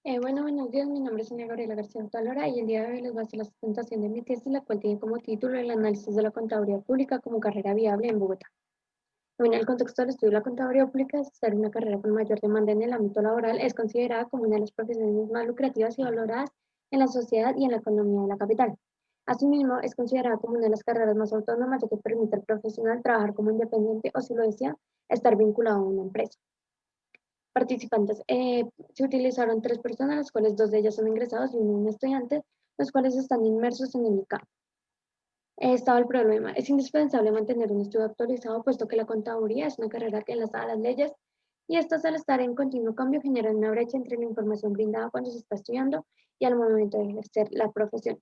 Buenos días, mi nombre es Sonia Gabriela García Talora y el día de hoy les voy a hacer la presentación de mi tesis, la cual tiene como título el análisis de la contaduría pública como carrera viable en Bogotá. En el contexto del estudio de la contaduría pública, ser una carrera con mayor demanda en el ámbito laboral es considerada como una de las profesiones más lucrativas y valoradas en la sociedad y en la economía de la capital. Asimismo, es considerada como una de las carreras más autónomas ya que permite al profesional trabajar como independiente o, si lo desea, estar vinculado a una empresa. Participantes. Se utilizaron tres personas, las cuales dos de ellas son ingresados y uno un estudiante, los cuales están inmersos en el campo. Estaba el problema. Es indispensable mantener un estudio actualizado, puesto que la contaduría es una carrera que enlaza a las leyes y estas, al estar en continuo cambio, generan una brecha entre la información brindada cuando se está estudiando y al momento de ejercer la profesión.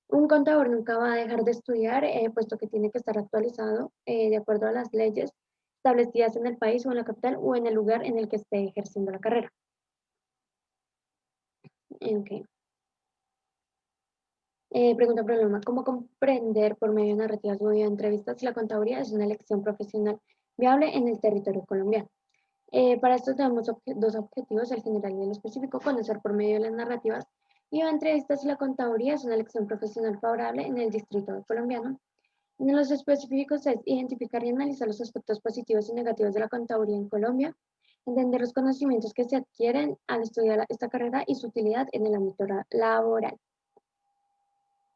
Un contador nunca va a dejar de estudiar, puesto que tiene que estar actualizado de acuerdo a las leyes establecidas en el país o en la capital o en el lugar en el que esté ejerciendo la carrera. Ok. Pregunta problema. ¿Cómo comprender por medio de narrativas o entrevistas si la contaduría es una elección profesional viable en el territorio colombiano? Para esto tenemos dos objetivos, el general y el específico: conocer por medio de las narrativas y o entrevistas si la contaduría es una elección profesional favorable en el distrito colombiano. En los específicos es identificar y analizar los aspectos positivos y negativos de la contaduría en Colombia, entender los conocimientos que se adquieren al estudiar esta carrera y su utilidad en el ámbito laboral.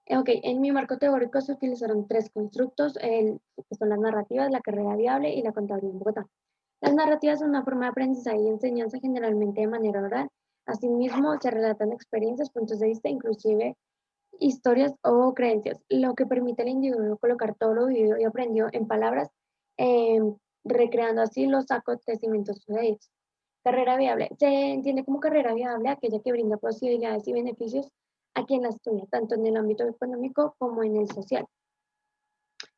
Ok, en mi marco teórico se utilizaron tres constructos, que son las narrativas, la carrera viable y la contabilidad en Bogotá. Las narrativas son una forma de aprendizaje y enseñanza generalmente de manera oral. Asimismo, se relatan experiencias, puntos de vista, inclusive historias o creencias, lo que permite al individuo colocar todo lo vivido y aprendido en palabras, em, recreando así los acontecimientos sucedidos. Carrera viable. Se entiende como carrera viable aquella que brinda posibilidades y beneficios a quien la estudia, tanto en el ámbito económico como en el social.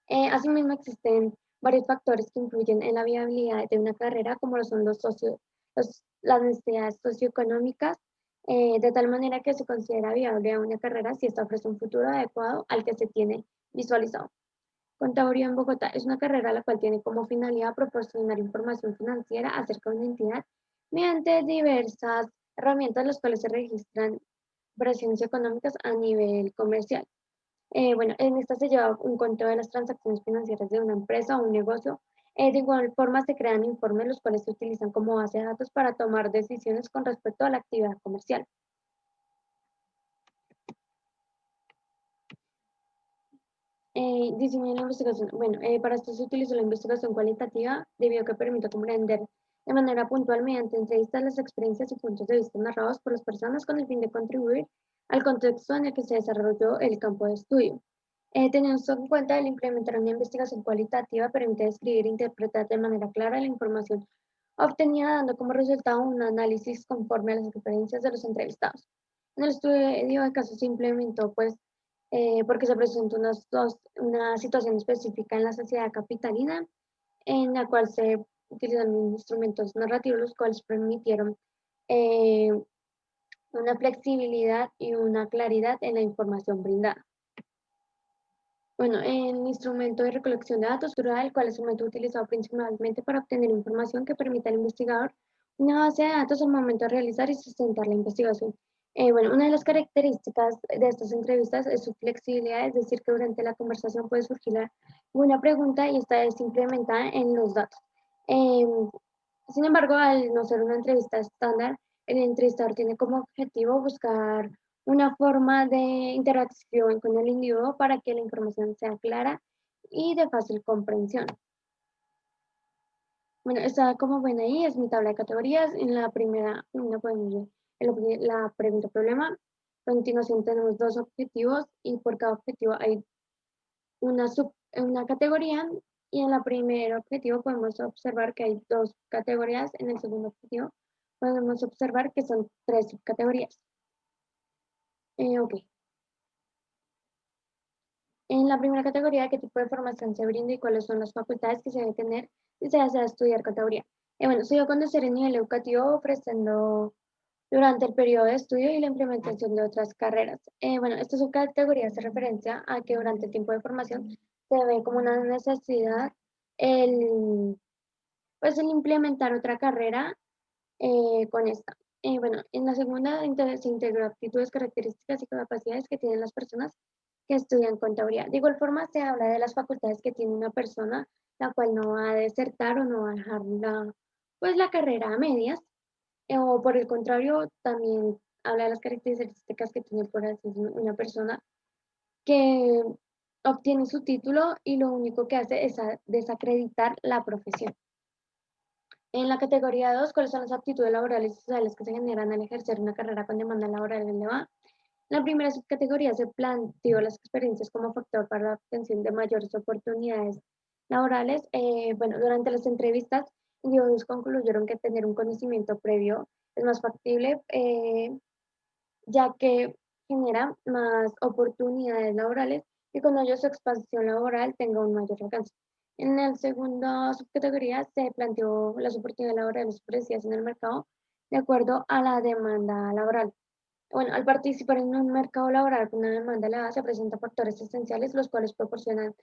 Asimismo, existen varios factores que influyen en la viabilidad de una carrera, como lo son las necesidades socioeconómicas, de tal manera que se considera viable una carrera si esta ofrece un futuro adecuado al que se tiene visualizado. Contaduría en Bogotá es una carrera la cual tiene como finalidad proporcionar información financiera acerca de una entidad mediante diversas herramientas, las cuales se registran operaciones económicas a nivel comercial. En esta se lleva un conteo de las transacciones financieras de una empresa o un negocio. De igual forma, se crean informes los cuales se utilizan como base de datos para tomar decisiones con respecto a la actividad comercial. Diseño de la investigación. Para esto se utilizó la investigación cualitativa debido a que permite comprender de manera puntual mediante entrevistas las experiencias y puntos de vista narrados por las personas con el fin de contribuir al contexto en el que se desarrolló el campo de estudio. Teniendo en cuenta el implementar una investigación cualitativa permite describir e interpretar de manera clara la información obtenida, dando como resultado un análisis conforme a las experiencias de los entrevistados. En el estudio de casos se implementó, pues, porque se presentó una situación específica en la sociedad capitalina, en la cual se utilizaron instrumentos narrativos, los cuales permitieron eh, una flexibilidad y una claridad en la información brindada. El instrumento de recolección de datos estructural, el cual es un método utilizado principalmente para obtener información que permita al investigador una base de datos al momento de realizar y sustentar la investigación. Una de las características de estas entrevistas es su flexibilidad, es decir, que durante la conversación puede surgir una pregunta y esta es implementada en los datos. Em, Sin embargo, al no ser una entrevista estándar, el entrevistador tiene como objetivo buscar una forma de interacción con el individuo para que la información sea clara y de fácil comprensión. Está como ven ahí, es mi tabla de categorías. En la primera, no podemos ver la pregunta problema. A continuación tenemos dos objetivos y por cada objetivo hay una categoría, y en el primer objetivo podemos observar que hay dos categorías. En el segundo objetivo podemos observar que son tres subcategorías. Ok. En la primera categoría, ¿qué tipo de formación se brinda y cuáles son las facultades que se debe tener si se desea estudiar contaduría? Se dio a conocer el nivel educativo ofreciendo durante el periodo de estudio y la implementación de otras carreras. Esta subcategoría hace referencia a que durante el tiempo de formación se ve como una necesidad el, pues, el implementar otra carrera con esta. Bueno, en la segunda se integró actitudes, características y capacidades que tienen las personas que estudian contaduría. De igual forma, se habla de las facultades que tiene una persona, la cual no va a desertar o no va a dejar pues, la carrera a medias. O por el contrario, también habla de las características que tiene, por así decirlo, una persona que obtiene su título y lo único que hace es desacreditar la profesión. En la categoría 2, ¿cuáles son las aptitudes laborales y sociales que se generan al ejercer una carrera con demanda laboral elevada? En la primera subcategoría se planteó las experiencias como factor para la obtención de mayores oportunidades laborales. Bueno, durante las entrevistas, individuos concluyeron que tener un conocimiento previo es más factible, ya que genera más oportunidades laborales y con ello su expansión laboral tenga un mayor alcance. En la segunda subcategoría se planteó las oportunidades laborales ofrecidas en el mercado de acuerdo a la demanda laboral. Bueno, al participar en un mercado laboral con una demanda elevada, se presentan factores esenciales, los cuales proporcionan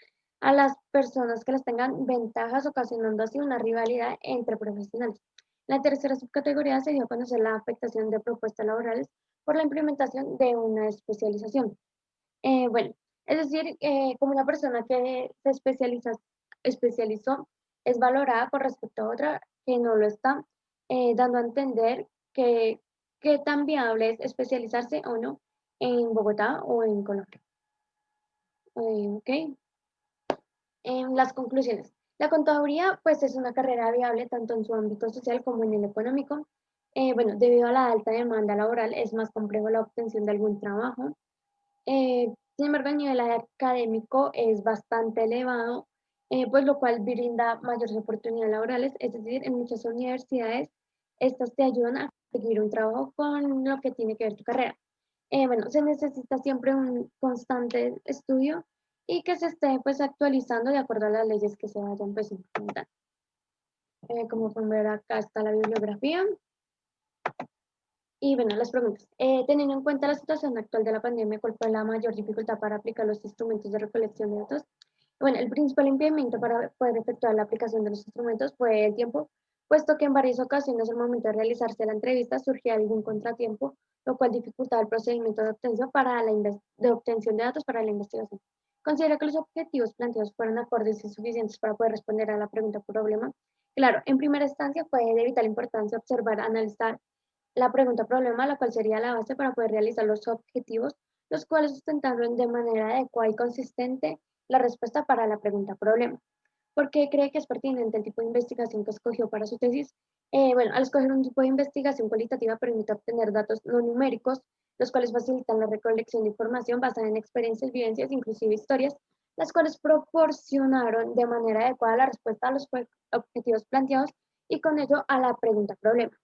a las personas que las tengan ventajas, ocasionando así una rivalidad entre profesionales. La tercera subcategoría se dio a conocer la afectación de propuestas laborales por la implementación de una especialización. Bueno, es decir, como una persona que especializó es valorada con respecto a otra que no lo está, dando a entender que qué tan viable es especializarse o no en Bogotá o en Colombia. Ok. En las conclusiones. La contaduría, pues, es una carrera viable tanto en su ámbito social como en el económico. Bueno, debido a la alta demanda laboral, es más complejo la obtención de algún trabajo. Sin embargo, el nivel académico es bastante elevado, pues lo cual brinda mayores oportunidades laborales, es decir, en muchas universidades estas te ayudan a conseguir un trabajo con lo que tiene que ver tu carrera. Bueno, se necesita siempre un constante estudio y que se esté pues actualizando de acuerdo a las leyes que se vayan pues implementando. Como pueden ver acá está la bibliografía. Y bueno, las preguntas. Teniendo en cuenta la situación actual de la pandemia, ¿cuál fue la mayor dificultad para aplicar los instrumentos de recolección de datos? Bueno, el principal impedimento para poder efectuar la aplicación de los instrumentos fue el tiempo, puesto que en varias ocasiones al momento de realizarse la entrevista surgía algún contratiempo, lo cual dificultaba el procedimiento de obtención, de obtención de datos para la investigación. Considera que los objetivos planteados fueron acordes y suficientes para poder responder a la pregunta problema. Claro, en primera instancia fue de vital importancia observar, analizar la pregunta problema, la cual sería la base para poder realizar los objetivos, los cuales sustentaron de manera adecuada y consistente la respuesta para la pregunta problema. ¿Por qué cree que es pertinente el tipo de investigación que escogió para su tesis? Bueno, al escoger un tipo de investigación cualitativa permite obtener datos no numéricos, los cuales facilitan la recolección de información basada en experiencias, vivencias, inclusive historias, las cuales proporcionaron de manera adecuada la respuesta a los objetivos planteados y con ello a la pregunta problema.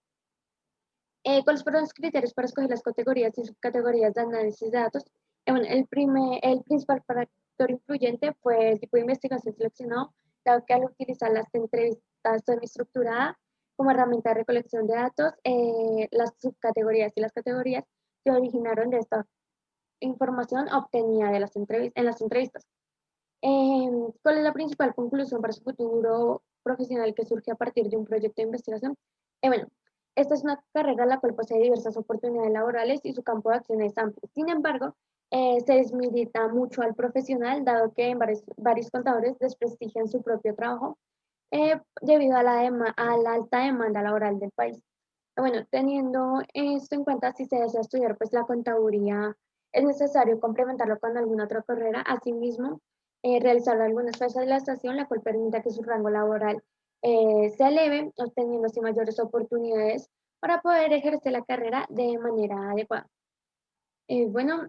¿Cuáles fueron los criterios para escoger las categorías y subcategorías de análisis de datos? Bueno, el principal factor influyente fue el tipo de investigación seleccionado, dado que al utilizar las entrevistas semiestructuradas como herramienta de recolección de datos, las subcategorías y las categorías se originaron de esta información obtenida de en las entrevistas. ¿Cuál es la principal conclusión para su futuro profesional que surge a partir de un proyecto de investigación? Bueno, esta es una carrera la cual posee diversas oportunidades laborales y su campo de acción es amplio. Sin embargo, se desmilita mucho al profesional, dado que en varios contadores desprestigian su propio trabajo debido a a la alta demanda laboral del país. Bueno, teniendo esto en cuenta, si se desea estudiar pues la contaduría, es necesario complementarlo con alguna otra carrera. Asimismo, realizar alguna especialización, la cual permita que su rango laboral se eleve, obteniendo así mayores oportunidades para poder ejercer la carrera de manera adecuada. Bueno,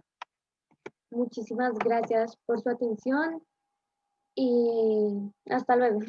muchísimas gracias por su atención y hasta luego.